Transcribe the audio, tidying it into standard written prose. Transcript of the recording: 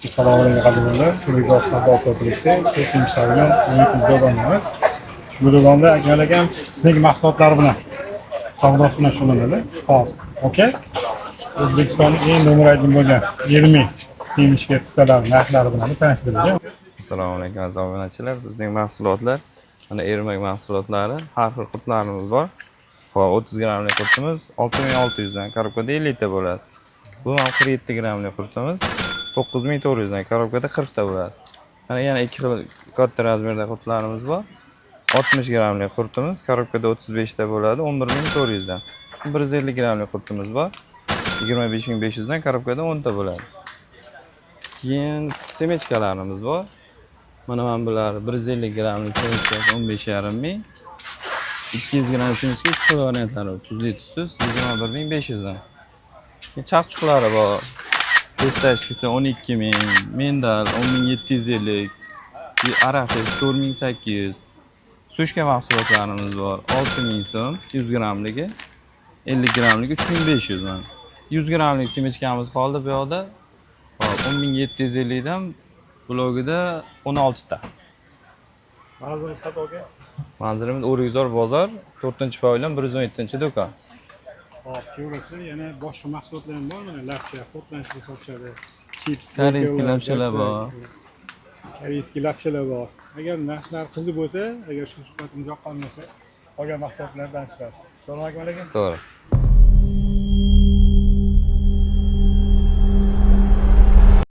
Assalomu alaykum qadrdonlar. Turli sohada tekin ishlarini Umid do'konimiz. Shu do'konda akam sizning mahsulotlari bilan savdosi bilan shug'ullanadi. Hop, okey. O'zbekistonning eng no'mraydi bo'lgan 20 kiyimishga qisqalar narxlari bilan tanishtirdik. Assalomu alaykum aziz obunachilar. Bizning mahsulotlar mana ermak mahsulotlari, har xil qutlarimiz bor. Hop, 30 grammlik qutimiz 6600 dan, korobkada 50 ta bo'ladi. Bu ham 47 grammlik qutimiz 9400 dan, korobkada 40 ta bo'ladi. Mana yana ikki xil katta razmerda qutlarimiz bor. 60 grammlik qurtimiz korobkada 35 ta bo'ladi, 11400 dan. 150 grammlik qurtimiz bor. 25500 dan, korobkada 10 ta bo'ladi. Keyin semechkalarimiz bor. Mana bular 150 grammlik semechka 15,5 ming. 200 gramm semechka ikki xil variantlari, tuzli tuzsiz 21500 dan. Chaqchuqlari bor. Pestashkisi 12 ming, mendal 10750, araxis 4800. Sushka mahsulotlarimiz bor. 6000 so'm 100 grammligi, 50 grammligi 3500 dan. 100 grammlik semechkamiz qoldi bu yoqda. Hop, 10750 dan blogida 16 ta. Manzilingiz qayerda? Manzilimiz O'rikzor bozor, 4-pavilyon 117-do'kon. Hop, ko'rasiz, yana boshqa mahsulotlar ham bor, mana lapcha, qotlanchli sotishadi. Chips, Koreyskiy lapchalar bor. Koreyskiy lapchalar bor. Agar narxlar qiziq bo'lsa, agar shu suhbatimiz yoqqan bo'lsa, qolgan mahsulotlardan ishlariz. Assalomu alaykum. To'g'ri.